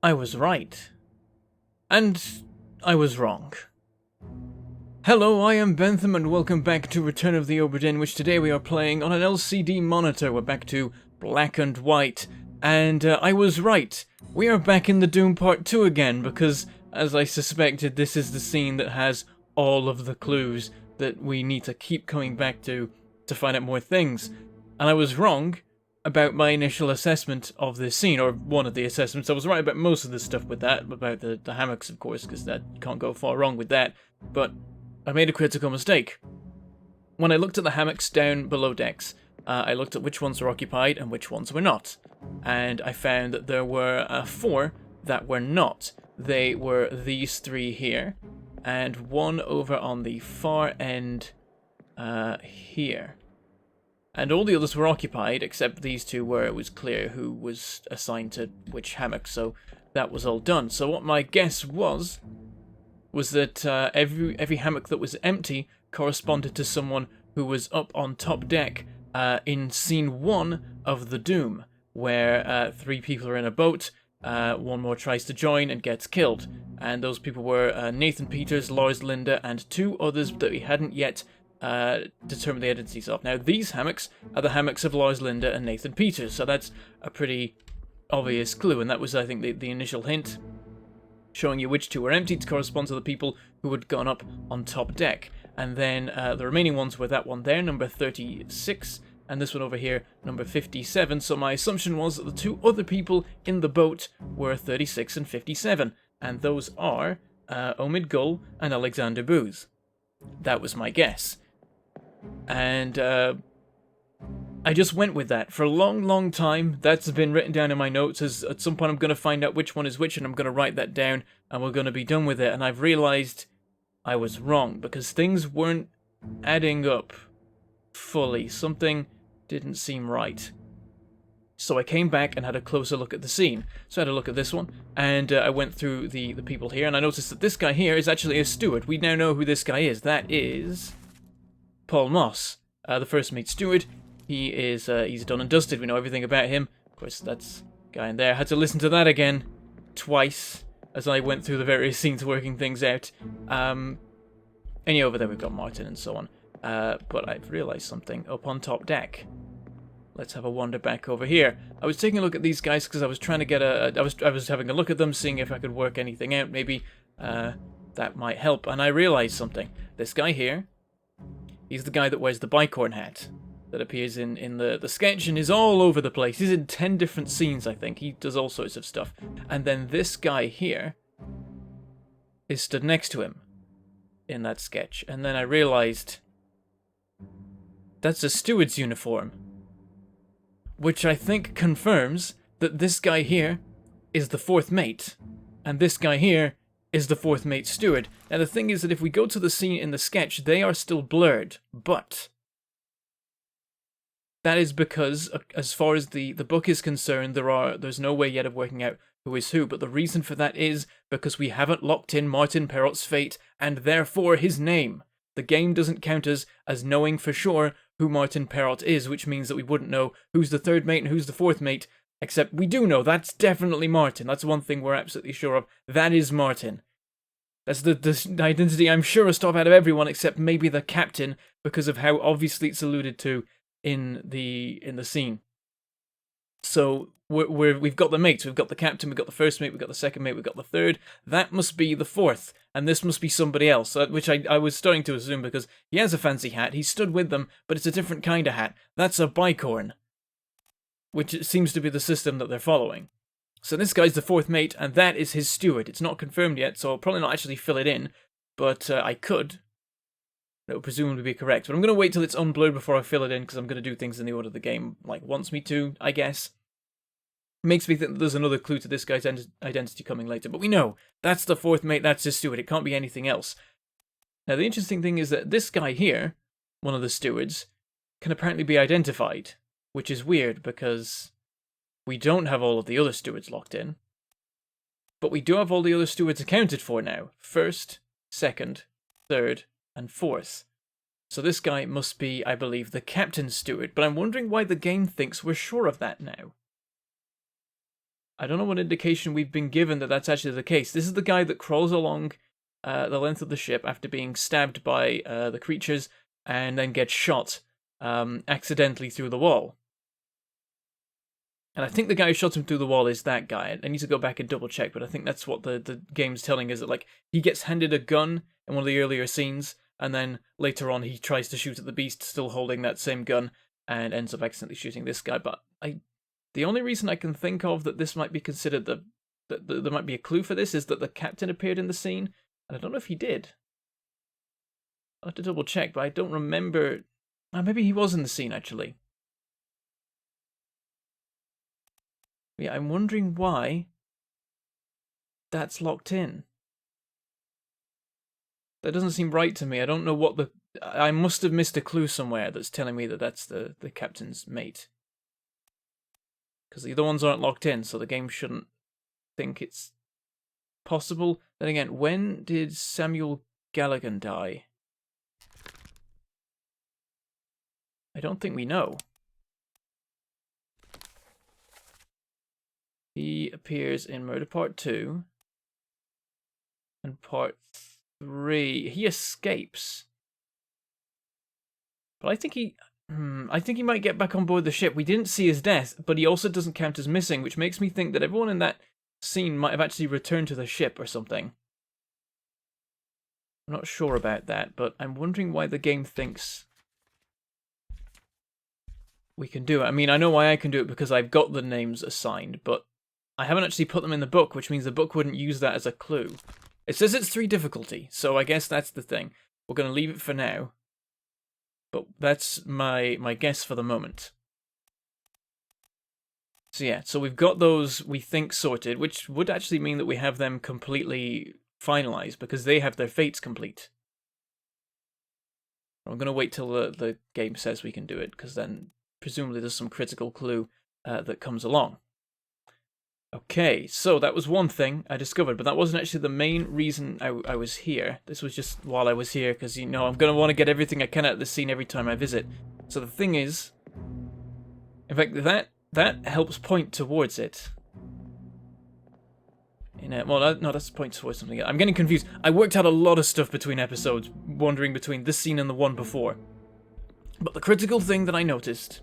I was right. And I was wrong. Hello, I am Bentham and welcome back to Return of the Obra Dinn, which today we are playing on an LCD monitor. We're back to black and white. And I was right. We are back in the Doom Part 2 again because, as I suspected, this is the scene that has all of the clues that we need to keep coming back to find out more things. And I was wrong about my initial assessment of this scene, or one of the assessments. I was right about most of the stuff with that, about the hammocks, of course, because that can't go far wrong with that. But I made a critical mistake. When I looked at the hammocks down below decks, I looked at which ones were occupied and which ones were not. And I found that there were 4 that were not. They were these 3 here, and one over on the far end here. And all the others were occupied, except these 2 where it was clear who was assigned to which hammock, so that was all done. So what my guess was that every hammock that was empty corresponded to someone who was up on top deck in scene 1 of The Doom, where 3 people are in a boat, one more tries to join and gets killed. And those people were Nathan Peters, Lars Linda, and 2 others that we hadn't yet determined the identities of. Now, these hammocks are the hammocks of Lars Linda and Nathan Peters, so that's a pretty obvious clue, and that was, I think, the initial hint, showing you which 2 were empty to correspond to the people who had gone up on top deck. And then the remaining ones were that one there, number 36, and this one over here, number 57. So my assumption was that the 2 other people in the boat were 36 and 57, and those are Omid Gull and Alexander Booth. That was my guess. And I just went with that for a long time. That's been written down in my notes as at some point I'm going to find out which one is which, and I'm going to write that down, and we're going to be done with it. And I've realized I was wrong because things weren't adding up fully. Something didn't seem right. So I came back and had a closer look at the scene. So I had a look at this one, and I went through the people here, and I noticed that this guy here is actually a steward. We now know who this guy is. That is Paul Moss, the first mate steward. He is, he's done and dusted. We know everything about him. Of course, that's the guy in there. I had to listen to that again twice as I went through the various scenes working things out. And yeah, over there we've got Martin and so on. But I've realized something up on top deck. Let's have a wander back over here. I was taking a look at these guys because I was trying to get I was having a look at them, seeing if I could work anything out. Maybe that might help. And I realized something. This guy here, he's the guy that wears the bicorn hat that appears in the sketch and is all over the place. He's in 10 different scenes, I think. He does all sorts of stuff. And then this guy here is stood next to him in that sketch. And then I realized that's a steward's uniform, which I think confirms that this guy here is the 4th mate, and this guy here is the 4th mate steward. Now the thing is that if we go to the scene in the sketch, they are still blurred, but that is because, as far as the book is concerned, there's no way yet of working out who is who, but the reason for that is because we haven't locked in Martin Perrot's fate, and therefore his name. The game doesn't count us as knowing for sure who Martin Perrot is, which means that we wouldn't know who's the 3rd mate and who's the 4th mate, except we do know that's definitely Martin. That's one thing we're absolutely sure of. That is Martin. That's the identity I'm surest of out of everyone, except maybe the captain, because of how obviously it's alluded to in the scene. So we've got the mates, we've got the captain, we've got the 1st mate, we've got the 2nd mate, we've got the 3rd. That must be the 4th, and this must be somebody else, which I was starting to assume because he has a fancy hat, he stood with them, but it's a different kind of hat. That's a bicorn, which seems to be the system that they're following. So this guy's the 4th mate, and that is his steward. It's not confirmed yet, so I'll probably not actually fill it in, but I could. That would presumably be correct, but I'm going to wait till it's unblurred before I fill it in, because I'm going to do things in the order the game wants me to, I guess. Makes me think that there's another clue to this guy's identity coming later, but we know that's the 4th mate, that's his steward. It can't be anything else. Now, the interesting thing is that this guy here, one of the stewards, can apparently be identified, which is weird because we don't have all of the other stewards locked in, but we do have all the other stewards accounted for now. 1st, 2nd, 3rd, and 4th. So this guy must be, I believe, the captain's steward, but I'm wondering why the game thinks we're sure of that now. I don't know what indication we've been given that that's actually the case. This is the guy that crawls along the length of the ship after being stabbed by the creatures and then gets shot accidentally through the wall. And I think the guy who shot him through the wall is that guy. I need to go back and double check, but I think that's what the game's telling us, that like he gets handed a gun in one of the earlier scenes, and then later on he tries to shoot at the beast still holding that same gun and ends up accidentally shooting this guy. But the only reason I can think of that this might be considered that there might be a clue for this is that the captain appeared in the scene, and I don't know if he did. I'll have to double check, but I don't remember. Maybe he was in the scene actually. Yeah, I'm wondering why that's locked in. That doesn't seem right to me. I don't know what the... I must have missed a clue somewhere that's telling me that that's the captain's mate. Because the other ones aren't locked in, so the game shouldn't think it's possible. Then again, when did Samuel Galligan die? I don't think we know. He appears in Murder Part 2 and Part 3. He escapes. But I think he might get back on board the ship. We didn't see his death, but he also doesn't count as missing, which makes me think that everyone in that scene might have actually returned to the ship or something. I'm not sure about that, but I'm wondering why the game thinks we can do it. I mean, I know why I can do it because I've got the names assigned, but I haven't actually put them in the book, which means the book wouldn't use that as a clue. It says it's 3 difficulty, so I guess that's the thing. We're going to leave it for now. But that's my guess for the moment. So yeah, so we've got those, we think, sorted, which would actually mean that we have them completely finalized, because they have their fates complete. I'm going to wait till the game says we can do it, because then presumably there's some critical clue that comes along. Okay, so that was one thing I discovered, but that wasn't actually the main reason I was here. This was just while I was here, because, you know, I'm going to want to get everything I can out of this scene every time I visit. So the thing is, in fact, that helps point towards it. Well, no, that's point towards something else. I'm getting confused. I worked out a lot of stuff between episodes, wandering between this scene and the one before. But the critical thing that I noticed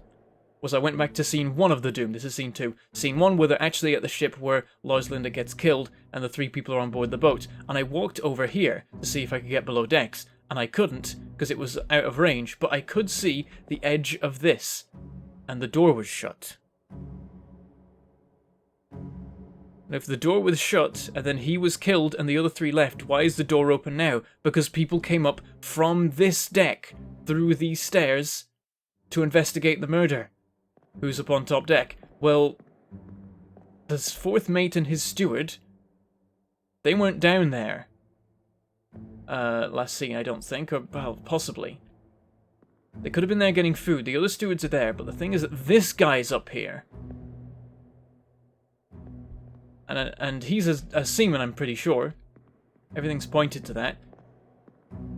was I went back to scene 1 of The Doom. This is scene 2. Scene 1, where they're actually at the ship where Lars Linda gets killed and the 3 people are on board the boat. And I walked over here to see if I could get below decks, and I couldn't because it was out of range, but I could see the edge of this, and the door was shut. And if the door was shut and then he was killed and the other 3 left, why is the door open now? Because people came up from this deck through these stairs to investigate the murder. Who's up on top deck? Well, the 4th mate and his steward, they weren't down there. Last scene, I don't think, or, well, possibly. They could have been there getting food. The other stewards are there, but the thing is that this guy's up here. And he's a seaman, I'm pretty sure. Everything's pointed to that.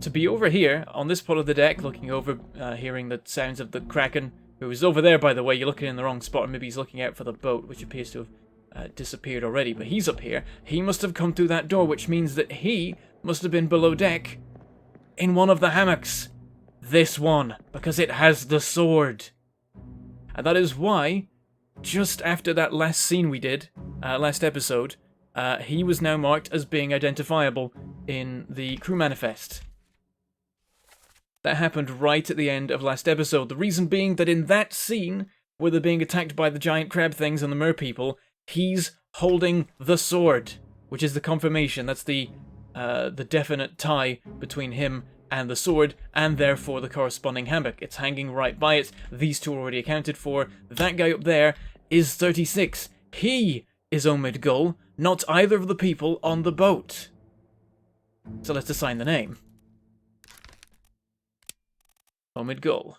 To be over here, on this part of the deck, looking over, hearing the sounds of the Kraken, who is over there, by the way. You're looking in the wrong spot, or maybe he's looking out for the boat, which appears to have disappeared already, but he's up here. He must have come through that door, which means that he must have been below deck in one of the hammocks. This one, because it has the sword. And that is why, just after that last scene we did, last episode, he was now marked as being identifiable in the crew manifest. That happened right at the end of last episode. The reason being that in that scene, where they're being attacked by the giant crab things and the mer people, he's holding the sword, which is the confirmation. That's the definite tie between him and the sword, and therefore the corresponding hammock. It's hanging right by it. These 2 are already accounted for. That guy up there is 36. He is Omid Gull, not either of the people on the boat. So let's assign the name. Omid Gull.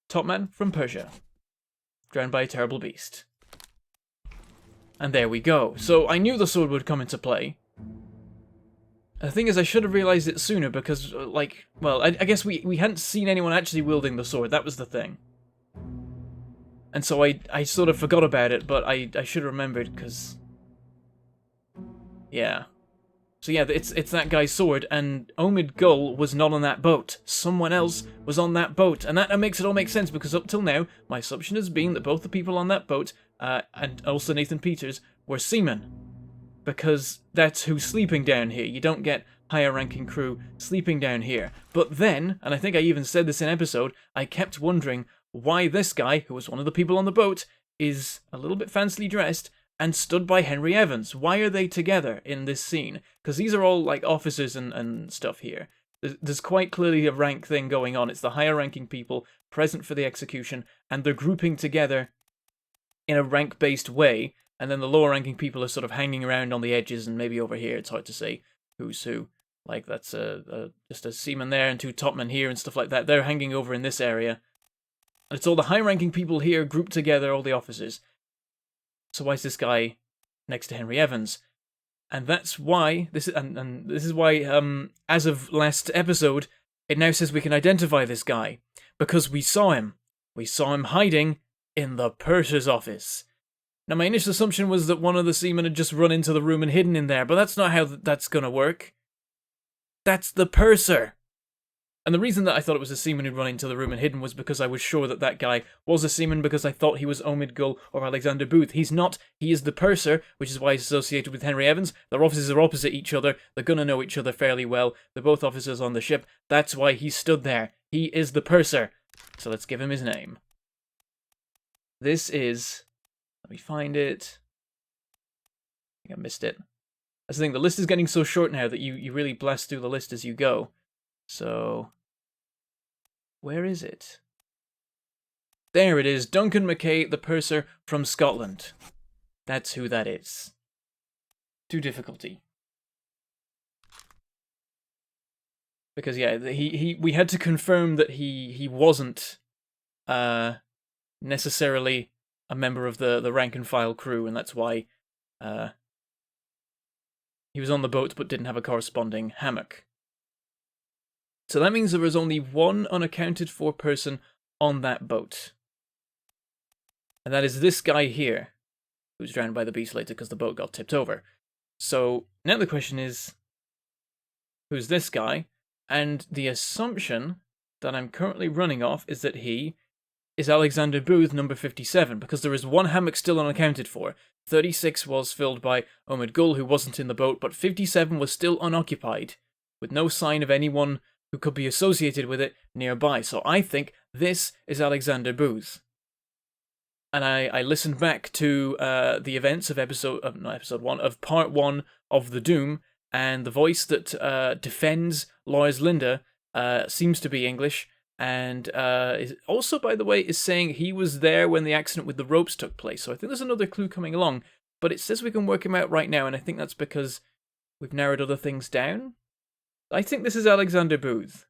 Topman from Persia. Drowned by a terrible beast. And there we go. So I knew the sword would come into play. The thing is, I should have realized it sooner because, like, well, I guess we hadn't seen anyone actually wielding the sword. That was the thing. And so I sort of forgot about it, but I should have remembered, because... Yeah. So yeah, it's that guy's sword, and Omid Gull was not on that boat. Someone else was on that boat, and that makes it all make sense, because up till now, my assumption has been that both the people on that boat, and also Nathan Peters, were seamen. Because that's who's sleeping down here. You don't get higher-ranking crew sleeping down here. But then, and I think I even said this in episode, I kept wondering why this guy, who was one of the people on the boat, is a little bit fancily dressed and stood by Henry Evans. Why are they together in this scene? Because these are all, like, officers and stuff here. There's quite clearly a rank thing going on. It's the higher-ranking people present for the execution, and they're grouping together in a rank-based way, and then the lower-ranking people are sort of hanging around on the edges, and maybe over here it's hard to say who's who. Like, that's just a seaman there and two topmen here and stuff like that. They're hanging over in this area. And it's all the high-ranking people here grouped together, all the officers. So why is this guy next to Henry Evans? And that's why, this is why, as of last episode, it now says we can identify this guy. Because we saw him. We saw him hiding in the purser's office. Now, my initial assumption was that one of the seamen had just run into the room and hidden in there, but that's not how that's gonna work. That's the purser! And the reason that I thought it was a seaman who'd run into the room and hidden was because I was sure that that guy was a seaman, because I thought he was Omid Gull or Alexander Booth. He's not. He is the purser, which is why he's associated with Henry Evans. Their offices are opposite each other. They're gonna know each other fairly well. They're both officers on the ship. That's why he stood there. He is the purser. So let's give him his name. This is... Let me find it. I think I missed it. That's the thing, the list is getting so short now that you really blast through the list as you go. So... Where is it? There it is, Duncan Mackay, the purser from Scotland. That's who that is. To difficulty. Because yeah, we had to confirm that he wasn't necessarily a member of the rank and file crew, and that's why he was on the boat but didn't have a corresponding hammock. So that means there was only one unaccounted for person on that boat. And that is this guy here, who's drowned by the beast later because the boat got tipped over. So now the question is, who's this guy? And the assumption that I'm currently running off is that he is Alexander Booth, number 57, because there is one hammock still unaccounted for. 36 was filled by Omid Gull, who wasn't in the boat, but 57 was still unoccupied, with no sign of anyone who could be associated with it nearby. So I think this is Alexander Booth. And I listened back to the events of part 1 of The Doom, and the voice that defends Lars Linda seems to be English, and is also, by the way, is saying he was there when the accident with the ropes took place. So I think there's another clue coming along, but it says we can work him out right now, and I think that's because we've narrowed other things down. I think this is Alexander Booth.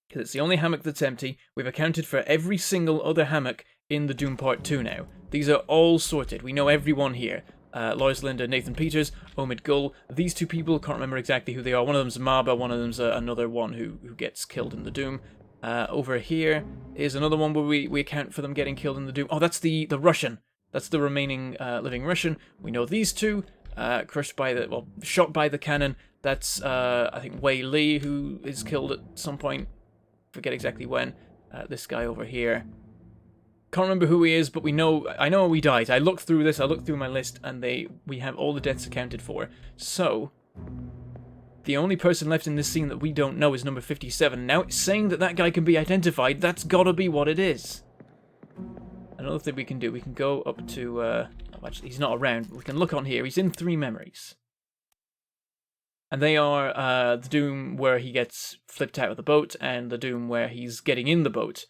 Because it's the only hammock that's empty. We've accounted for every single other hammock in the Doom Part 2 now. These are all sorted. We know everyone here. Lars Linda, Nathan Peters, Omid Gull. These two people, can't remember exactly who they are. One of them's Maba, one of them's another one who gets killed in the Doom. Over here is another one where we account for them getting killed in the Doom. Oh, that's the Russian. That's the remaining living Russian. We know these two. Crushed by shot by the cannon. That's, I think, Wei Li, who is killed at some point. Forget exactly when. This guy over here. Can't remember who he is, but I know he died. I looked through this, I looked through my list, and we have all the deaths accounted for. So, the only person left in this scene that we don't know is number 57. Now it's saying that guy can be identified. That's gotta be what it is. Another thing we can do, we can go up to, actually, he's not around. We can look on here. He's in 3 memories. And they are the Doom where he gets flipped out of the boat, and the Doom where he's getting in the boat.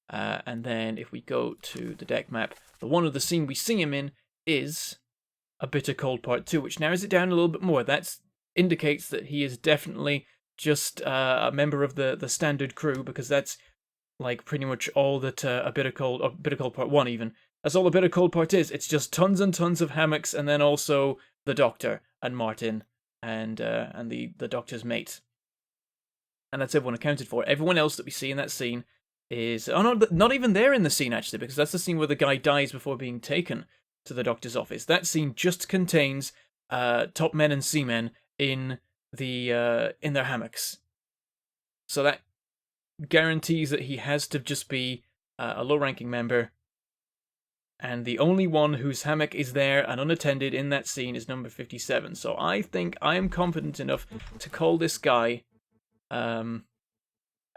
And then if we go to the deck map, the one of the scene we see him in is A Bitter Cold Part 2, which narrows it down a little bit more. That indicates that he is definitely just a member of the standard crew, because that's like pretty much all that A Bitter Cold Part 1 even. That's all A Bitter Cold Part is. It's just tons and tons of hammocks, and then also the Doctor and Martin and the Doctor's mate. And that's everyone accounted for. Everyone else that we see in that scene is... Oh, no, not even there in the scene, actually, because that's the scene where the guy dies before being taken to the doctor's office. That scene just contains top men and seamen in their hammocks. So that guarantees that he has to just be a low-ranking member, and the only one whose hammock is there and unattended in that scene is number 57. So I think I am confident enough to call this guy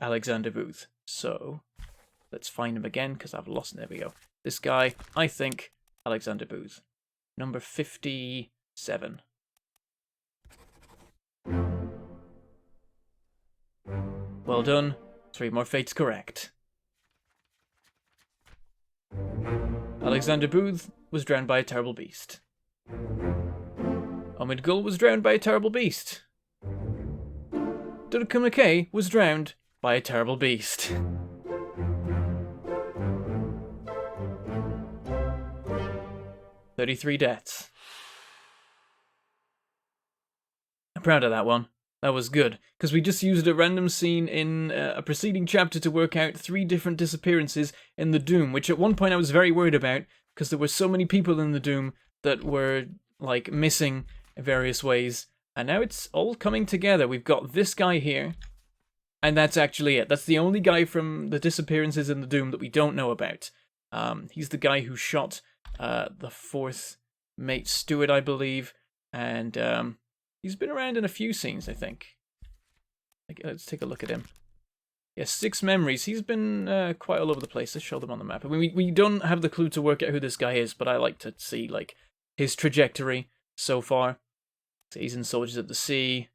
Alexander Booth. So let's find him again, because I've lost him. There we go. This guy, I think, Alexander Booth. Number 57. Well done. 3 more fates correct. Alexander Booth was drowned by a terrible beast. Omid Gul was drowned by a terrible beast. Durkam McKay was drowned by a terrible beast. "33 deaths. I'm proud of that one. That was good, because we just used a random scene in a preceding chapter to work out 3 different disappearances in the Doom, which at one point I was very worried about, because there were so many people in the Doom that were, like, missing in various ways, and now it's all coming together. We've got this guy here, and that's actually it. That's the only guy from the disappearances in the Doom that we don't know about. He's the guy who shot the 4th mate Stewart, I believe, and he's been around in a few scenes, I think. Let's take a look at him. Yeah, 6 memories. He's been quite all over the place. Let's show them on the map. I mean, we don't have the clue to work out who this guy is, but I like to see, like, his trajectory so far. So he's in Soldiers of the Sea,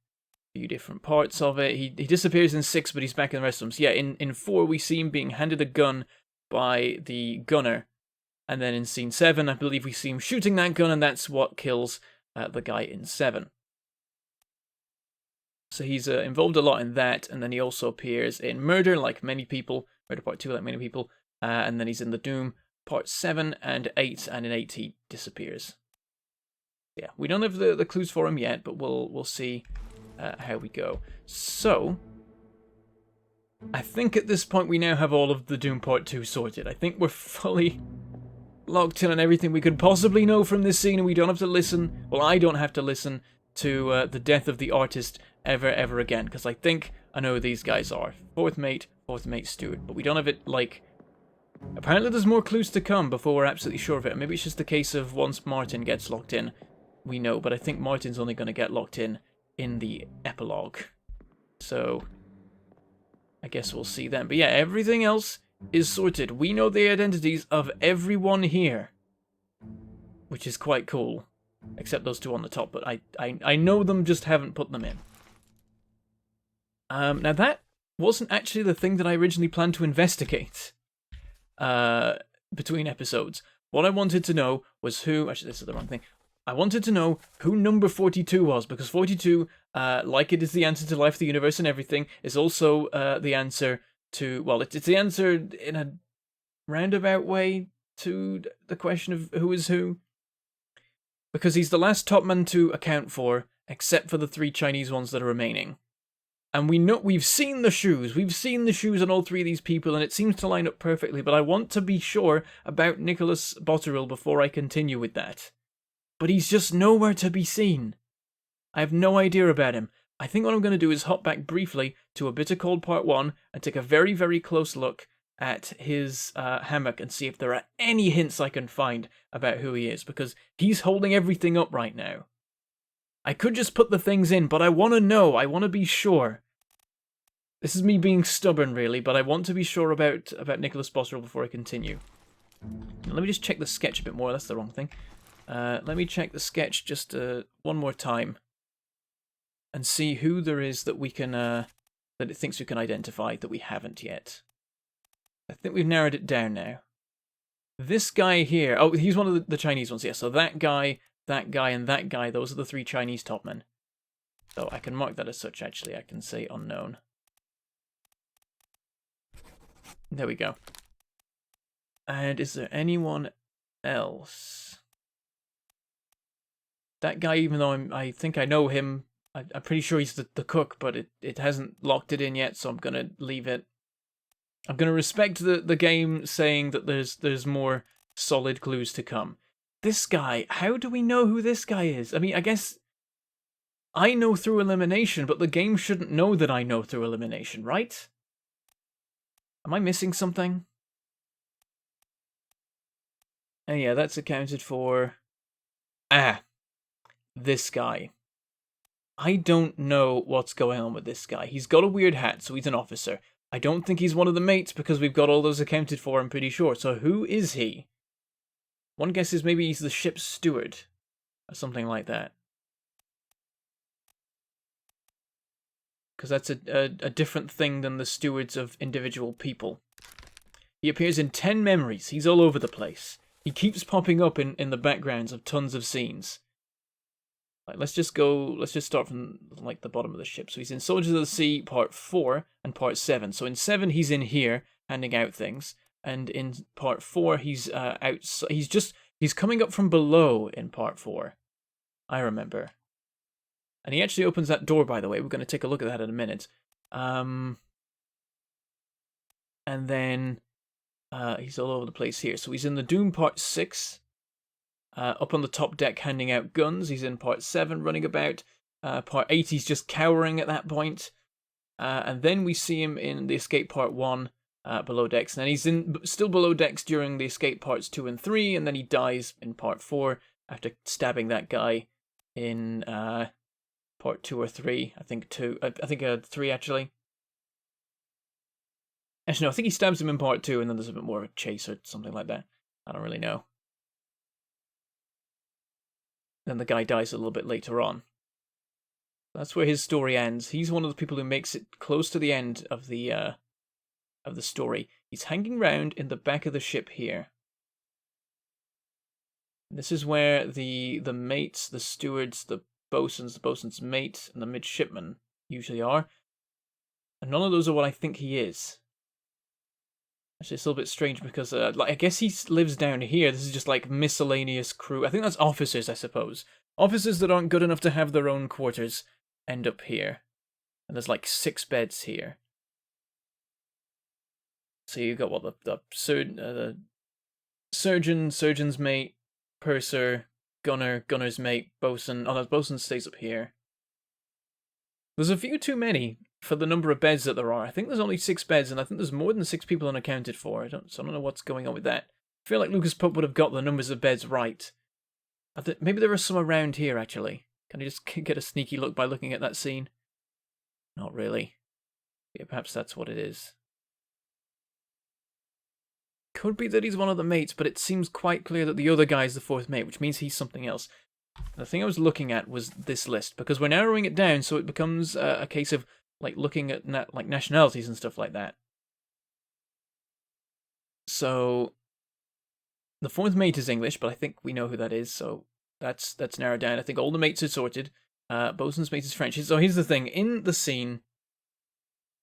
a few different parts of it. He disappears in 6, but he's back in the rest of them. So yeah, in 4, we see him being handed a gun by the gunner. And then in scene 7, I believe we see him shooting that gun, and that's what kills the guy in 7. So he's involved a lot in that, and then he also appears in Murder, like many people, Murder Part 2, like many people, and then he's in the Doom Part 7 and 8, and in 8 he disappears. Yeah, we don't have the clues for him yet, but we'll see how we go. So, I think at this point we now have all of the Doom Part 2 sorted. I think we're fully locked in on everything we could possibly know from this scene, and we don't have to listen, well, I don't have to listen to the death of the artist ever again, because I think I know who these guys are. 4th mate Stewart, but we don't have it, like... Apparently there's more clues to come before we're absolutely sure of it. Maybe it's just a case of once Martin gets locked in, we know, but I think Martin's only going to get locked in the epilogue. So, I guess we'll see then. But yeah, everything else is sorted. We know the identities of everyone here, which is quite cool. Except those 2 on the top, but I know them, just haven't put them in. Now that wasn't actually the thing that I originally planned to investigate between episodes. What I wanted to know was who... Actually, this is the wrong thing. I wanted to know who number 42 was, because 42, like it is the answer to life, the universe, and everything, is also the answer to... Well, it's the answer in a roundabout way to the question of who is who. Because he's the last top man to account for, except for the 3 Chinese ones that are remaining. And we've seen the shoes. We've seen the shoes on all 3 of these people, and it seems to line up perfectly, but I want to be sure about Nicholas Botterill before I continue with that. But he's just nowhere to be seen. I have no idea about him. I think what I'm going to do is hop back briefly to A Bitter Cold Part 1 and take a very, very close look at his hammock and see if there are any hints I can find about who he is, because he's holding everything up right now. I could just put the things in, but I want to know. I want to be sure. This is me being stubborn, really, but I want to be sure about Nicholas Botterill before I continue. Now, let me just check the sketch a bit more. That's the wrong thing. Let me check the sketch just one more time and see who there is that we can that it thinks we can identify that we haven't yet. I think we've narrowed it down now. This guy here, oh, he's one of the Chinese ones, yeah. So that guy, and that guy, those are the 3 Chinese top men. So I can mark that as such, actually. I can say unknown. There we go. And is there anyone else? That guy, even though I think I know him, I'm pretty sure he's the cook, but it hasn't locked it in yet, so I'm going to leave it. I'm going to respect the game saying that there's more solid clues to come. This guy, how do we know who this guy is? I mean, I guess I know through elimination, but the game shouldn't know that I know through elimination, right? Am I missing something? Oh yeah, that's accounted for. Ah, this guy. I don't know what's going on with this guy. He's got a weird hat, so he's an officer. I don't think he's one of the mates because we've got all those accounted for, I'm pretty sure. So who is he? One guess is maybe he's the ship's steward. Or something like that. Because that's a different thing than the stewards of individual people. He appears in 10 memories. He's all over the place. He keeps popping up in the backgrounds of tons of scenes. Like, let's just start from, like, the bottom of the ship. So he's in Soldiers of the Sea, Part 4 and Part 7. So in 7, he's in here, handing out things. And in Part 4, he's he's coming up from below in Part 4. I remember. And he actually opens that door, by the way. We're going to take a look at that in a minute. And then he's all over the place here. So he's in the Doom Part 6. Up on the top deck handing out guns. He's in Part 7 running about. Part 8 he's just cowering at that point. And then we see him in the Escape Part 1 below decks. And then he's still below decks during the Escape Parts 2 and 3. And then he dies in Part 4 after stabbing that guy in Part 2 or 3. I think 2. I think 3 actually. Actually, no, I think he stabs him in Part 2 and then there's a bit more of a chase or something like that. I don't really know. Then the guy dies a little bit later on. That's where his story ends. He's one of the people who makes it close to the end of the story. He's hanging around in the back of the ship here. This is where the mates, the stewards, the bosun's mate, and the midshipman usually are. And none of those are what I think he is. Actually, it's a little bit strange because, I guess he lives down here. This is just like miscellaneous crew. I think that's officers, I suppose. Officers that aren't good enough to have their own quarters end up here. And there's like 6 beds here. So you've got what the surgeon, surgeon's mate, purser, gunner, gunner's mate, bosun. Oh, the bosun stays up here. There's a few too many for the number of beds that there are. I think there's only 6 beds, and I think there's more than 6 people unaccounted for. So I don't know what's going on with that. I feel like Lucas Pope would have got the numbers of beds right. Maybe there are some around here, actually. Can I just get a sneaky look by looking at that scene? Not really. Yeah, perhaps that's what it is. Could be that he's one of the mates, but it seems quite clear that the other guy is the 4th mate, which means he's something else. The thing I was looking at was this list, because we're narrowing it down so it becomes a case of like looking at like nationalities and stuff like that. So the 4th mate is English, but I think we know who that is, so that's narrowed down. I think all the mates are sorted. Bosun's mate is French. So here's the thing: in the scene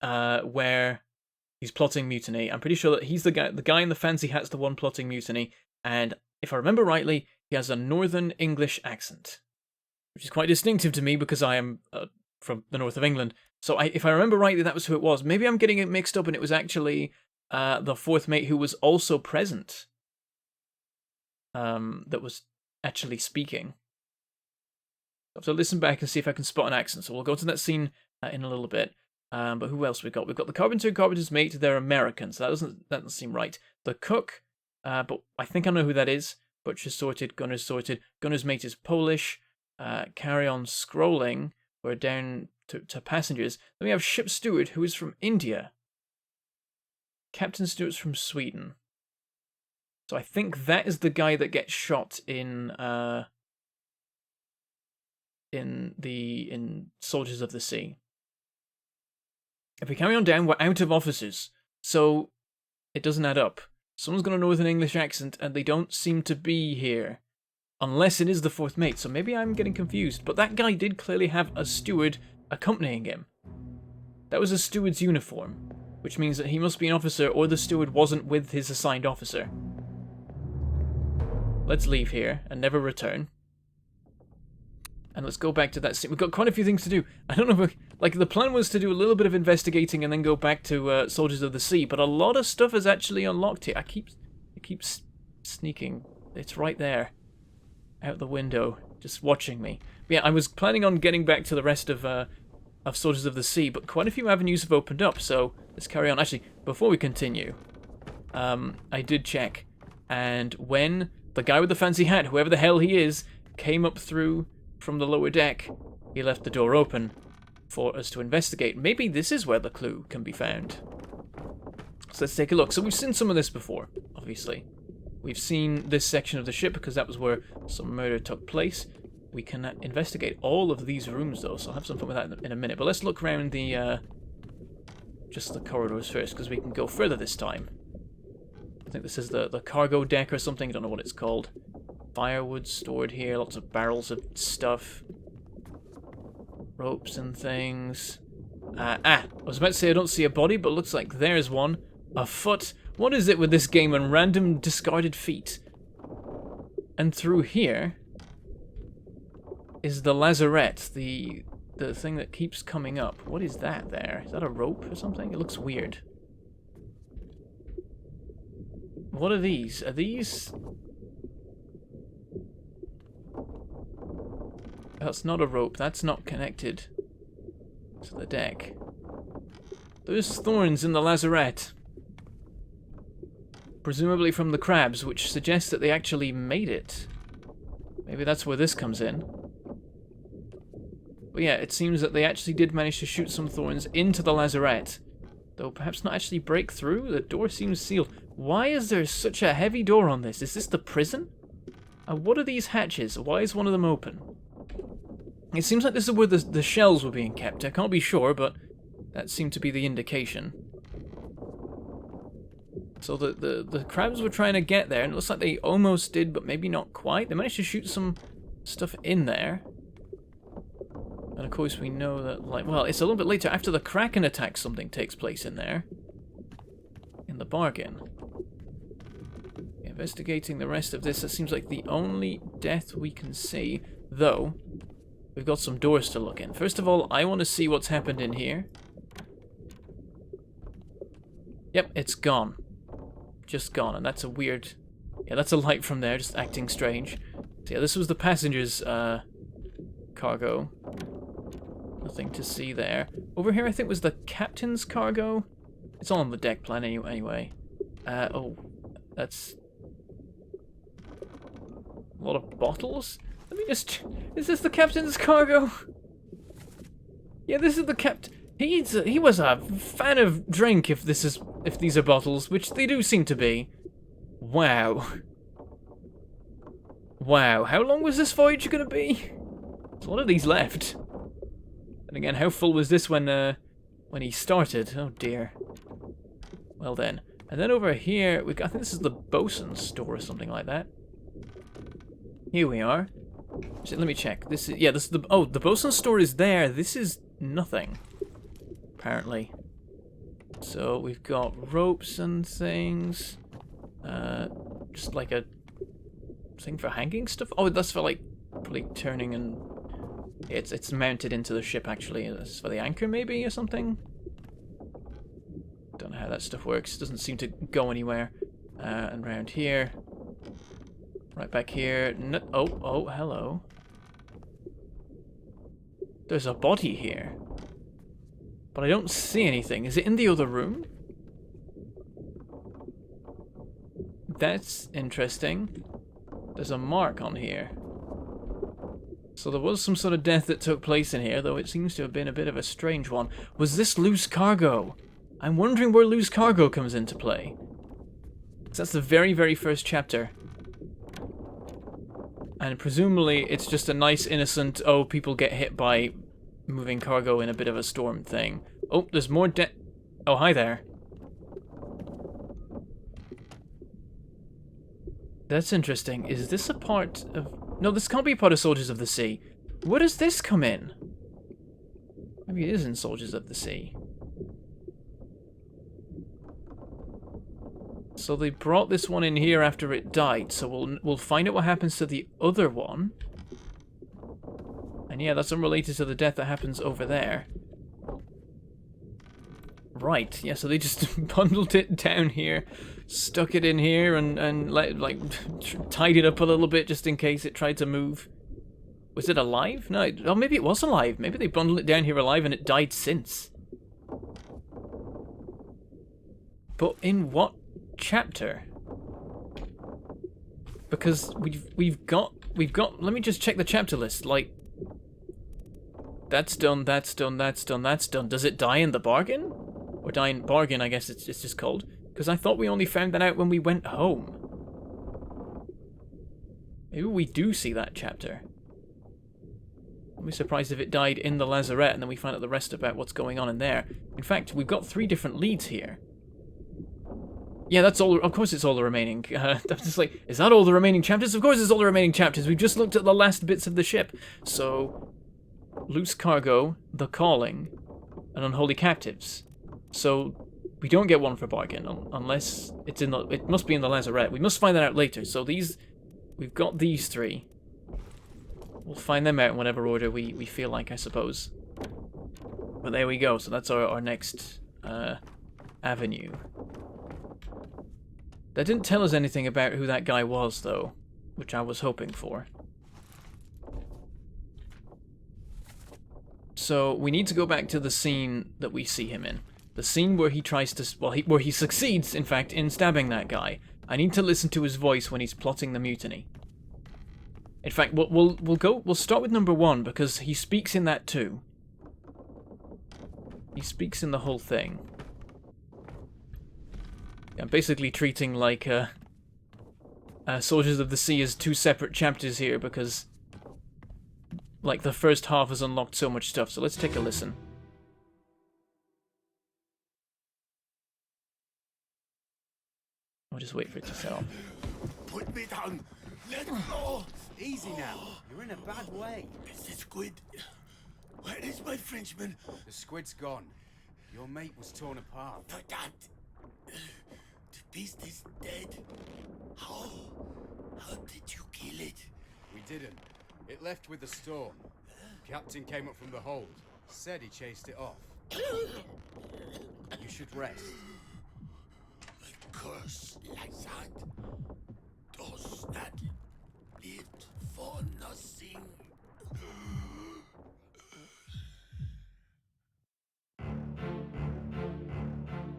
where he's plotting mutiny, I'm pretty sure that he's the guy in the fancy hat's the one plotting mutiny, and if I remember rightly, he has a northern English accent, which is quite distinctive to me because I am from the north of England. So if I remember rightly, that was who it was. Maybe I'm getting it mixed up and it was actually the 4th mate who was also present that was actually speaking. I have to listen back and see if I can spot an accent. So we'll go to that scene in a little bit. But who else we got? We've got the carpenter's mate. They're Americans. That doesn't seem right. The cook, but I think I know who that is. Butcher's sorted. Gunner's sorted. Gunner's mate is Polish. Carry on scrolling. We're down to passengers. Then we have ship steward, who is from India. Captain Stewart's from Sweden. So I think that is the guy that gets shot in Soldiers of the Sea. If we carry on down, we're out of officers, so it doesn't add up. Someone's got a Northern English accent, and they don't seem to be here. Unless it is the 4th mate, so maybe I'm getting confused. But that guy did clearly have a steward accompanying him. That was a steward's uniform, which means that he must be an officer, or the steward wasn't with his assigned officer. Let's leave here, and never return. And let's go back to that scene. We've got quite a few things to do. I don't know if... Like, the plan was to do a little bit of investigating and then go back to Soldiers of the Sea, but a lot of stuff is actually unlocked here. I keep sneaking. It's right there. Out the window. Just watching me. But yeah, I was planning on getting back to the rest of Soldiers of the Sea, but quite a few avenues have opened up, so let's carry on. Actually, before we continue, I did check, and when the guy with the fancy hat, whoever the hell he is, came up through from the lower deck, he left the door open for us to investigate. Maybe this is where the clue can be found. So let's take a look. So we've seen some of this before, obviously. We've seen this section of the ship because that was where some murder took place. We can investigate all of these rooms, though, so I'll have some fun with that in a minute. But let's look around the, just the corridors first, because we can go further this time. I think this is the cargo deck or something. I don't know what it's called. Firewood stored here, lots of barrels of stuff. Ropes and things. I was about to say I don't see a body, but looks like there's one. A foot. What is it with this game and random discarded feet? And through here is the lazarette, the thing that keeps coming up. What is that there? Is that a rope or something? It looks weird. What are these? Are these... That's not a rope. That's not connected to the deck. There's thorns in the lazarette. Presumably from the crabs, which suggests that they actually made it. Maybe that's where this comes in. But yeah, it seems that they actually did manage to shoot some thorns into the lazarette. Though perhaps not actually break through. The door seems sealed. Why is there such a heavy door on this? Is this the prison? What are these hatches? Why is one of them open? It seems like this is where the shells were being kept. I can't be sure, but that seemed to be the indication. So the crabs were trying to get there, and it looks like they almost did, but maybe not quite. They managed to shoot some stuff in there. And of course we know that, like, well, it's a little bit later. After the Kraken attack, something takes place in there. In the bargain. Investigating the rest of this, it seems like the only death we can see, though... We've got some doors to look in. First of all, I want to see what's happened in here. Yep, it's gone. Just gone, and that's a weird... Yeah, that's a light from there, just acting strange. So yeah, this was the passenger's cargo. Nothing to see there. Over here, I think, was the captain's cargo. It's all on the deck plan anyway. Oh, that's... a lot of bottles? Let me just... Is this the captain's cargo? Yeah, this is the he was a fan of drink if these are bottles, which they do seem to be. Wow. Wow, how long was this voyage gonna be? There's a lot of these left. And again, how full was this when he started? Oh dear. Well then. And then over here, I think this is the bosun's store or something like that. Here we are. Let me check. This is the bosun's store is there. This is nothing, apparently. So we've got ropes and things. Just like a thing for hanging stuff. Oh, that's for like probably turning and it's mounted into the ship actually. It's for the anchor maybe or something. Don't know how that stuff works. Doesn't seem to go anywhere. And around here. Right back here. No, oh, hello. There's a body here. But I don't see anything. Is it in the other room? That's interesting. There's a mark on here. So there was some sort of death that took place in here, though it seems to have been a bit of a strange one. Was this loose cargo? I'm wondering where loose cargo comes into play. 'Cause that's the very, very first chapter. And presumably it's just a nice innocent, oh, people get hit by moving cargo in a bit of a storm thing. Oh, there's more oh, hi there. That's interesting. Is this a part of... No, this can't be a part of Soldiers of the Sea. Where does this come in? Maybe it is in Soldiers of the Sea. So they brought this one in here after it died, so we'll find out what happens to the other one. And yeah, that's unrelated to the death that happens over there. Right, yeah, so they just bundled it down here, stuck it in here, and tied it up a little bit just in case it tried to move. Was it alive? No, oh, maybe it was alive. Maybe they bundled it down here alive and it died since. But in what chapter? Because we've got. Let me just check the chapter list. Like, that's done. That's done. That's done. That's done. Does it die in the bargain? Or die in bargain? I guess it's just called. Because I thought we only found that out when we went home. Maybe we do see that chapter. I'll be surprised if it died in the lazarette and then we find out the rest about what's going on in there. In fact, we've got 3 different leads here. Yeah, that's all. Of course it's all the remaining. I'm just like, is that all the remaining chapters? Of course it's all the remaining chapters. We've just looked at the last bits of the ship. So, loose cargo, the calling, and unholy captives. So, we don't get one for bargain unless it's in the. It must be in the lazarette. We must find that out later. So we've got these 3. We'll find them out in whatever order we feel like, I suppose. But there we go. So that's our next avenue. That didn't tell us anything about who that guy was, though, which I was hoping for. So we need to go back to the scene that we see him in. The scene where he tries to, where he succeeds, in fact, in stabbing that guy. I need to listen to his voice when he's plotting the mutiny. In fact, we'll start with number 1 because he speaks in that too. He speaks in the whole thing. I'm basically treating like Soldiers of the Sea as 2 separate chapters here because like the first half has unlocked so much stuff. So let's take a listen. I'll just wait for it to set off. Put me down. Let go. Easy now. You're in a bad way. It's the squid. Where is my Frenchman? The squid's gone. Your mate was torn apart. For that. The beast is dead. How? How did you kill it? We didn't. It left with the storm. Captain came up from the hold. Said he chased it off. You should rest. A curse like that does not live for nothing.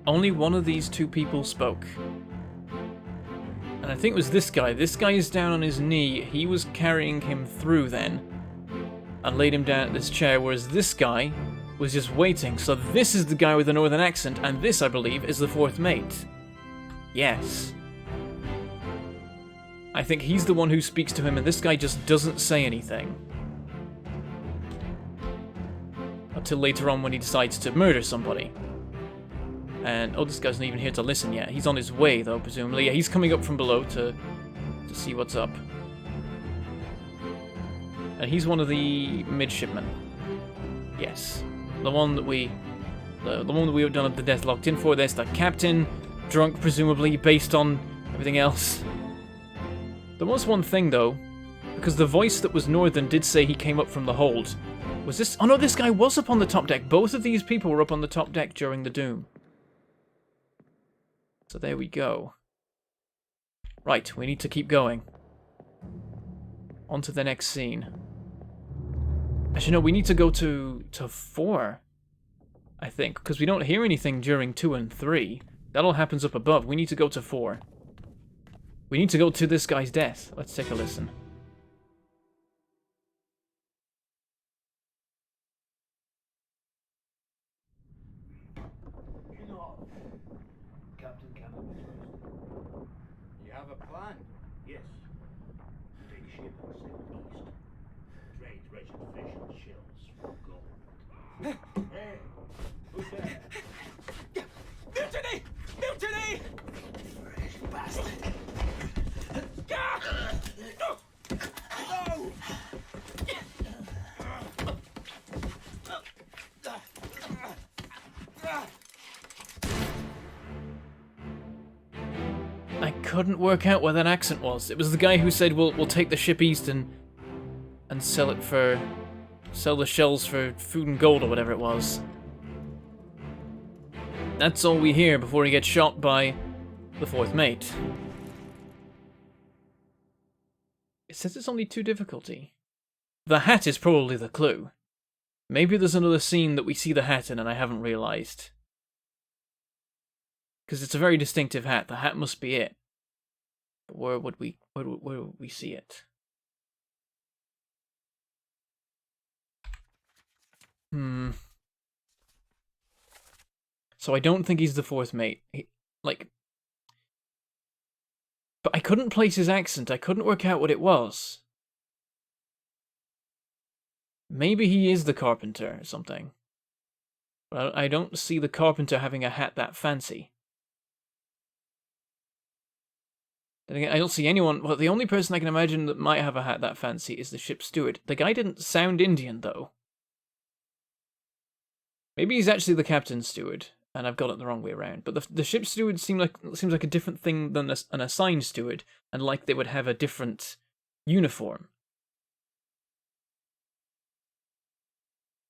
Only one of these 2 people spoke. And I think it was this guy. This guy is down on his knee. He was carrying him through then. And laid him down at this chair, whereas this guy was just waiting. So this is the guy with the northern accent, and this, I believe, is the 4th mate. Yes. I think he's the one who speaks to him, and this guy just doesn't say anything. Until later on when he decides to murder somebody. And, oh, this guy's not even here to listen yet. He's on his way, though, presumably. Yeah, he's coming up from below to see what's up. And he's one of the midshipmen. Yes. The one that we have done the death locked in for. There's the captain, drunk, presumably, based on everything else. There was one thing, though, because the voice that was northern did say he came up from the hold. Was this... Oh, no, this guy was up on the top deck. Both of these people were up on the top deck during the doom. So there we go. Right, we need to keep going. On to the next scene. Actually, no, we need to go to 4, I think, because we don't hear anything during 2 and 3. That all happens up above. We need to go to 4. We need to go to this guy's death. Let's take a listen. You have a plan? Yes. Take ship and sail east. Trade rich fish and shells for gold. Hey, who's there? Mutiny! Mutiny! Fresh bastard. No! I couldn't work out where that accent was. It was the guy who said we'll take the ship east and sell it for sell the shells for food and gold or whatever it was. That's all we hear before he gets shot by the fourth mate. It says it's only 2 difficulty. The hat is probably the clue. Maybe there's another scene that we see the hat in and I haven't realised. Because it's a very distinctive hat. The hat must be it. But where would we see it? So I don't think he's the fourth mate. But I couldn't place his accent. I couldn't work out what it was. Maybe he is the carpenter or something. But I don't see the carpenter having a hat that fancy. Then again, I don't see anyone... Well, the only person I can imagine that might have a hat that fancy is the ship's steward. The guy didn't sound Indian, though. Maybe he's actually the captain's steward, and I've got it the wrong way around. But the ship's steward seems like a different thing than an assigned steward, and like they would have a different uniform.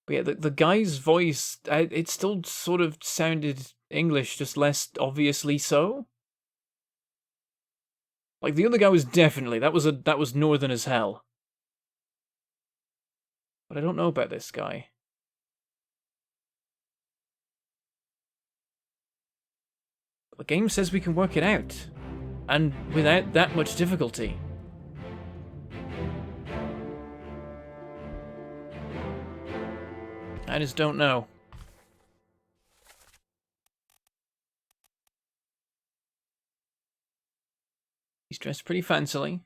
But yeah, the guy's voice, it still sort of sounded English, just less obviously so. Like, the other guy was definitely, that was northern as hell. But I don't know about this guy. The game says we can work it out. And without that much difficulty. I just don't know. He's dressed pretty fancily.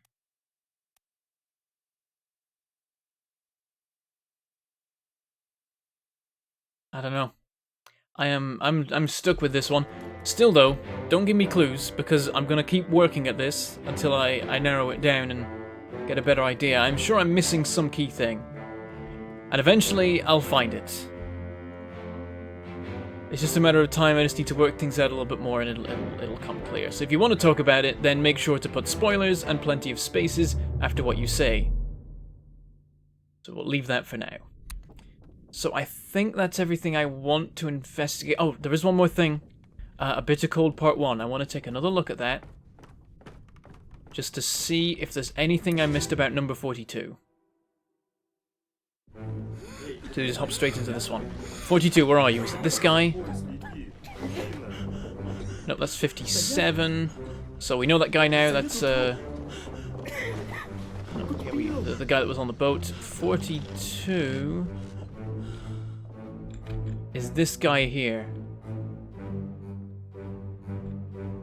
I don't know. I'm stuck with this one. Still though, don't give me clues, because I'm gonna keep working at this until I narrow it down and get a better idea. I'm sure I'm missing some key thing. And eventually, I'll find it. It's just a matter of time. I just need to work things out a little bit more and it'll come clear. So if you want to talk about it, then make sure to put spoilers and plenty of spaces after what you say. So we'll leave that for now. So I think that's everything I want to investigate. Oh, there is one more thing. A Bitter Cold Part 1. I want to take another look at that. Just to see if there's anything I missed about number 42. So just hop straight into this one. 42, where are you? Is it this guy? Nope, that's 57. So we know that guy now. That's no, yeah, the guy that was on the boat. 42 is this guy here.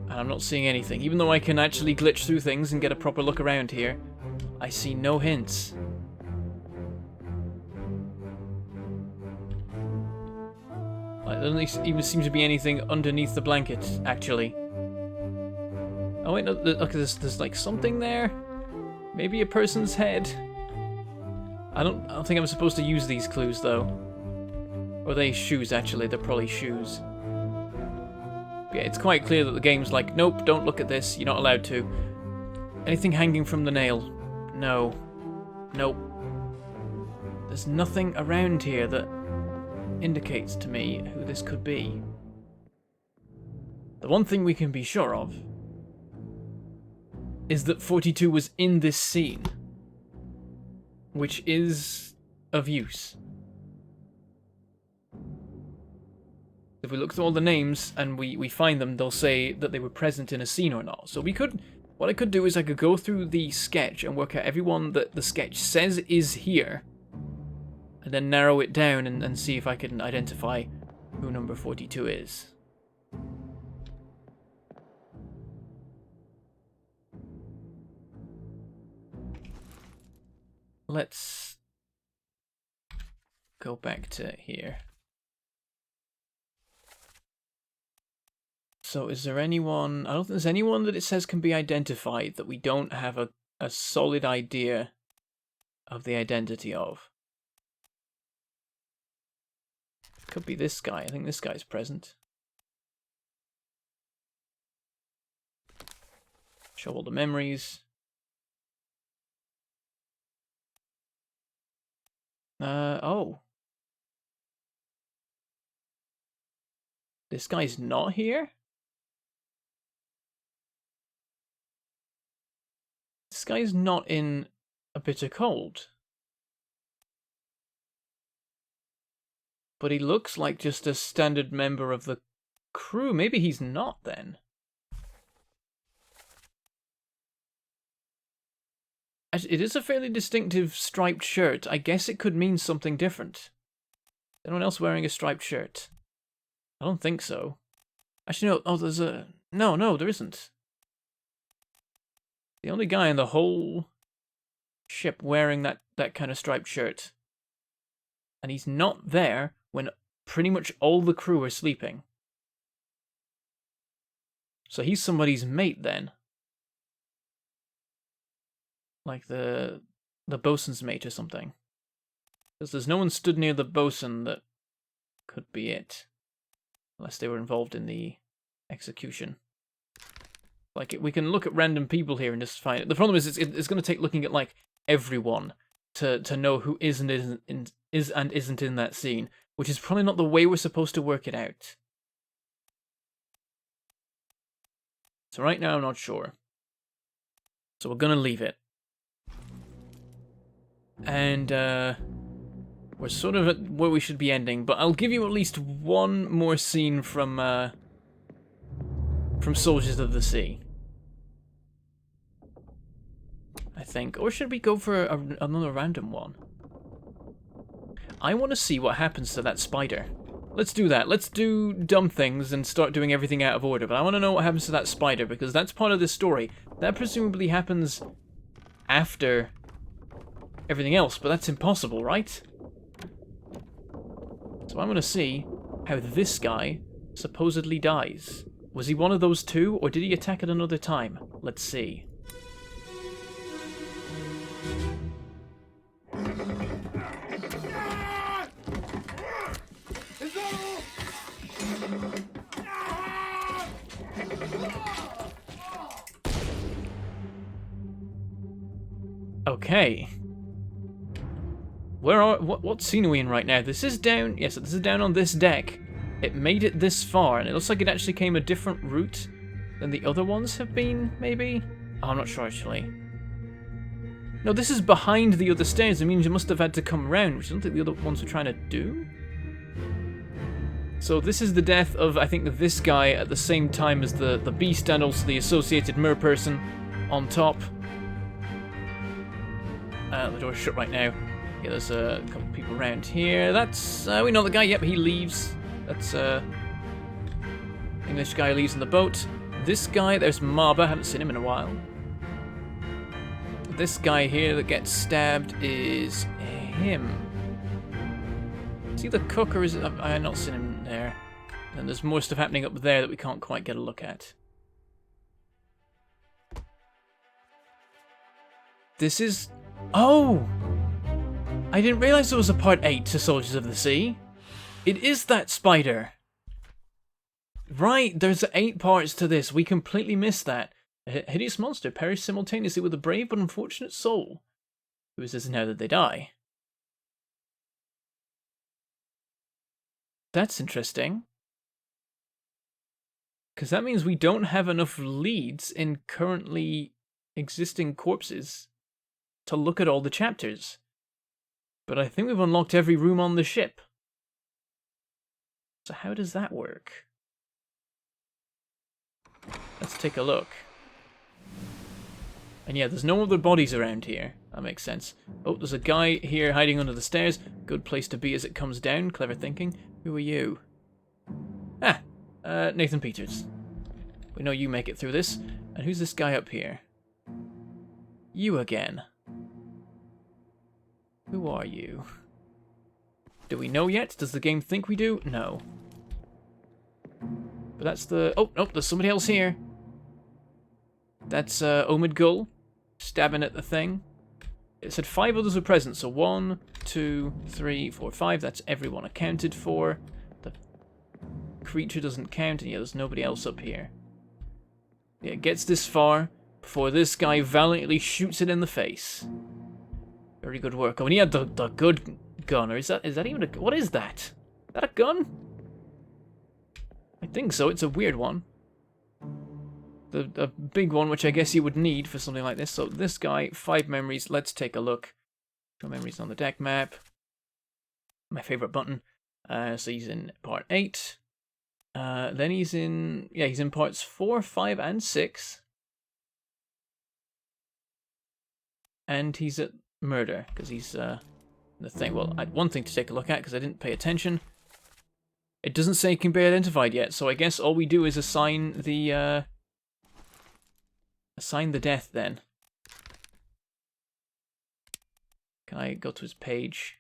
And I'm not seeing anything. Even though I can actually glitch through things and get a proper look around here, I see no hints. There doesn't even seem to be anything underneath the blanket, actually. Oh wait, no, look, there's like something there? Maybe a person's head? I don't think I'm supposed to use these clues, though. Or are they shoes, actually? They're probably shoes. But yeah, it's quite clear that the game's like, nope, don't look at this, you're not allowed to. Anything hanging from the nail? No. Nope. There's nothing around here that indicates to me who this could be. The one thing we can be sure of is that 42 was in this scene, which is of use. If we look through all the names and we find them, they'll say that they were present in a scene or not. So what I could do is I could go through the sketch and work out everyone that the sketch says is here, and then narrow it down and see if I can identify who number 42 is. Let's go back to here. So is there anyone... I don't think there's anyone that it says can be identified that we don't have a solid idea of the identity of. Could be this guy. I think this guy's present. Show all the memories. Oh. This guy's not here? This guy's not in a bitter cold. But he looks like just a standard member of the crew. Maybe he's not then. It is a fairly distinctive striped shirt. I guess it could mean something different. Is anyone else wearing a striped shirt? I don't think so. Actually, no. Oh, there's a... No, there isn't. The only guy in the whole ship wearing that kind of striped shirt. And he's not there when pretty much all the crew are sleeping. So he's somebody's mate then. Like the bosun's mate or something. Because there's no one stood near the bosun that could be it. Unless they were involved in the execution. Like, we can look at random people here and just find it. The problem is it's going to take looking at, like, everyone to know who is and isn't in that scene. Which is probably not the way we're supposed to work it out. So right now I'm not sure. So we're going to leave it. And we're sort of at where we should be ending, but I'll give you at least one more scene from Soldiers of the Sea. I think. Or should we go for another random one? I want to see what happens to that spider. Let's do that. Let's do dumb things and start doing everything out of order, but I want to know what happens to that spider, because that's part of this story. That presumably happens after everything else, but that's impossible, right? So I'm going to see how this guy supposedly dies. Was he one of those two, or did he attack at another time? Let's see. Okay. What scene are we in right now? This is down... Yes, this is down on this deck. It made it this far, and it looks like it actually came a different route than the other ones have been, maybe? Oh, I'm not sure, actually. No, this is behind the other stairs. It means you must have had to come round, which I don't think the other ones were trying to do. So this is the death of, I think, this guy at the same time as the beast and also the associated merperson on top. The door's shut right now. Yeah, there's a couple of people around here. That's, we know the guy. Yep, he leaves. That's, English guy leaves in the boat. This guy, there's Marba. Haven't seen him in a while. This guy here that gets stabbed is him. Is he the cook or is it... I've not seen him there. And there's more stuff happening up there that we can't quite get a look at. This is... Oh! I didn't realize there was a part 8 to Soldiers of the Sea. It is that spider. Right, there's 8 parts to this. We completely missed that. A hideous monster perished simultaneously with a brave but unfortunate soul. Who is this now that they die? That's interesting. Because that means we don't have enough leads in currently existing corpses to look at all the chapters. But I think we've unlocked every room on the ship. So how does that work? Let's take a look. And yeah, there's no other bodies around here. That makes sense. Oh, there's a guy here hiding under the stairs. Good place to be as it comes down. Clever thinking. Who are you? Ah, Nathan Peters. We know you make it through this. And who's this guy up here? You again. Who are you? Do we know yet? Does the game think we do? No. But that's the... Oh, nope, there's somebody else here. That's Omid Gull stabbing at the thing. It said 5 others were present, so 1, 2, 3, 4, 5. That's everyone accounted for. The creature doesn't count, and yeah, there's nobody else up here. Yeah, it gets this far before this guy valiantly shoots it in the face. Very good work. Oh, and he had the good gun, or is that even a... What is that? Is that a gun? I think so, it's a weird one. A big one, which I guess you would need for something like this. So this guy, 5 memories, let's take a look. Show memories on the deck map. My favorite button. So he's in part 8. Then he's in... Yeah, he's in parts 4, 5, and 6. And he's at murder, because he's the thing. Well, I had one thing to take a look at, because I didn't pay attention. It doesn't say it can be identified yet, so I guess all we do is assign the death then. Can I go to his page?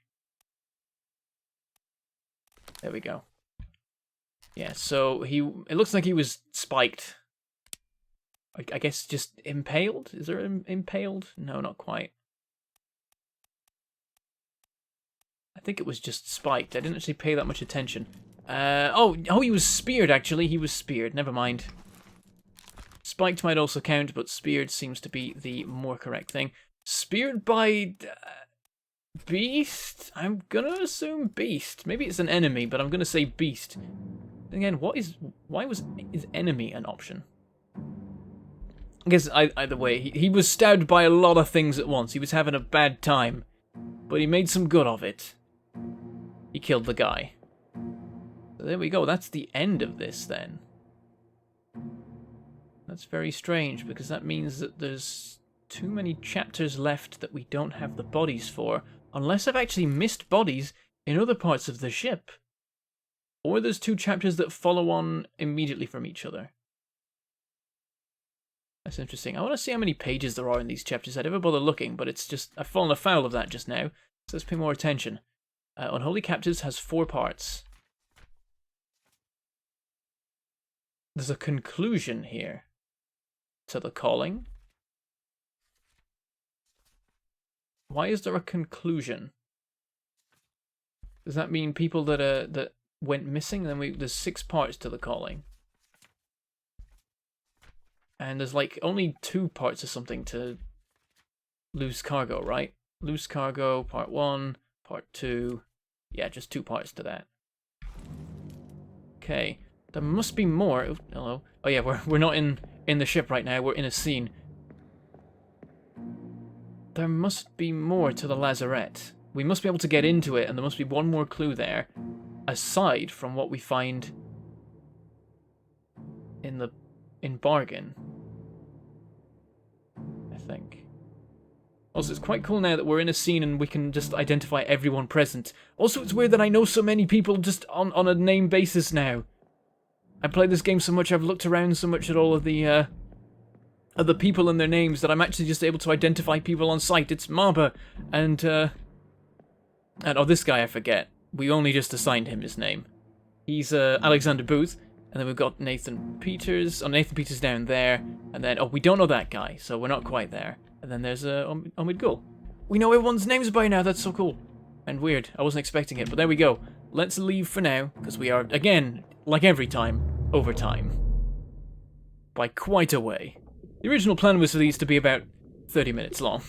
There we go. Yeah, so it looks like he was spiked. I guess just impaled? Is there impaled? No, not quite. I think it was just spiked. I didn't actually pay that much attention. Oh, he was speared, actually. He was speared. Never mind. Spiked might also count, but speared seems to be the more correct thing. Speared by... Beast? I'm gonna assume Beast. Maybe it's an enemy, but I'm gonna say Beast. Again, why was is enemy an option? I guess either way, he was stabbed by a lot of things at once. He was having a bad time, but he made some good of it. He killed the guy. So there we go. That's the end of this then. That's very strange, because that means that there's too many chapters left that we don't have the bodies for, unless I've actually missed bodies in other parts of the ship. Or there's 2 chapters that follow on immediately from each other. That's interesting. I want to see how many pages there are in these chapters. I never bother looking, but it's just... I've fallen afoul of that just now, so let's pay more attention. Unholy Captives has 4 parts. There's a conclusion here to the calling. Why is there a conclusion? Does that mean people that went missing? Then there's 6 parts to the calling. And there's like only 2 parts of something to Loose Cargo, right? Loose Cargo, part 1, part 2. Yeah, just 2 parts to that. Okay. There must be more. Oh, hello. Oh yeah, we're not in the ship right now. We're in a scene. There must be more to the lazarette. We must be able to get into it, and there must be one more clue there, aside from what we find in Bargain. I think. Also, it's quite cool now that we're in a scene and we can just identify everyone present. Also, it's weird that I know so many people just on a name basis now. I played this game so much, I've looked around so much at all of the people and their names that I'm actually just able to identify people on sight. It's Maba and oh, this guy I forget. We only just assigned him his name. He's Alexander Booth, and then we've got Nathan Peters. Oh, Nathan Peters down there, and then we don't know that guy, so we're not quite there. And then there's Omid Gul. We know everyone's names by now. That's so cool and weird. I wasn't expecting it, but there we go. Let's leave for now because we are again, like every time, over time by quite a way. The original plan was for these to be about 30 minutes long,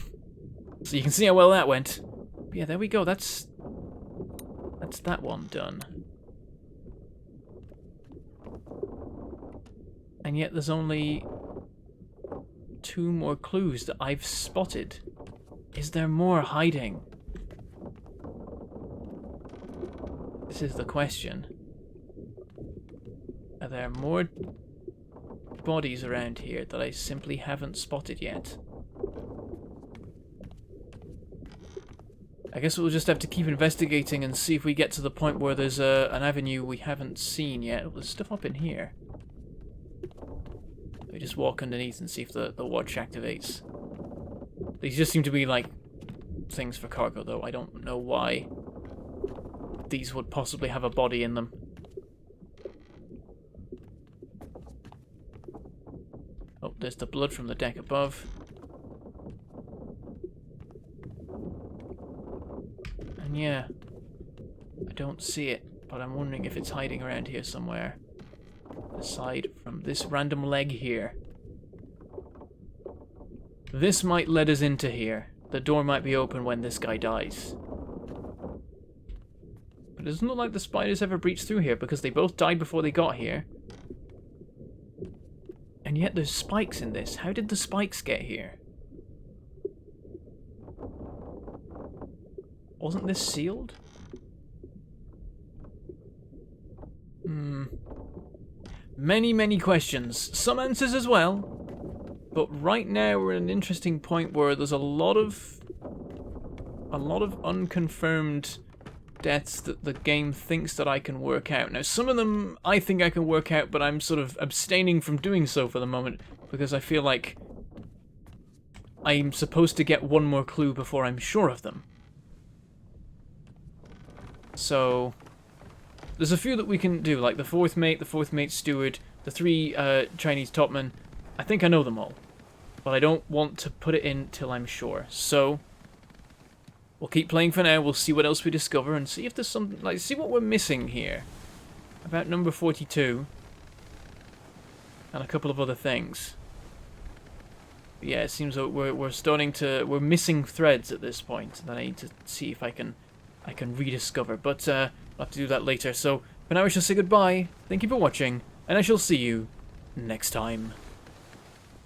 so you can see how well that went. But yeah, there we go. That's that one done. And yet there's only 2 more clues that I've spotted. Is there more hiding? This is the question. Are there more bodies around here that I simply haven't spotted yet? I guess we'll just have to keep investigating and see if we get to the point where there's an avenue we haven't seen yet. Oh, there's stuff up in here. We just walk underneath and see if the watch activates. These just seem to be like things for cargo, though. I don't know why these would possibly have a body in them. Oh, there's the blood from the deck above. And yeah, I don't see it, but I'm wondering if it's hiding around here somewhere. Aside from this random leg here. This might let us into here. The door might be open when this guy dies. But it doesn't look like the spiders ever breached through here because they both died before they got here. And yet there's spikes in this. How did the spikes get here? Wasn't this sealed? Many, many questions. Some answers as well. But right now we're at an interesting point where there's a lot of unconfirmed deaths that the game thinks that I can work out. Now, some of them I think I can work out, but I'm sort of abstaining from doing so for the moment because I feel like I'm supposed to get one more clue before I'm sure of them. So there's a few that we can do, like the fourth mate steward, the 3 Chinese topmen. I think I know them all, but I don't want to put it in till I'm sure. So we'll keep playing for now. We'll see what else we discover and see if there's something, like, see what we're missing here about number 42 and a couple of other things. But yeah, it seems that we're missing threads at this point that I need to see if I can rediscover. But I'll have to do that later. So for now, I shall say goodbye. Thank you for watching, and I shall see you next time.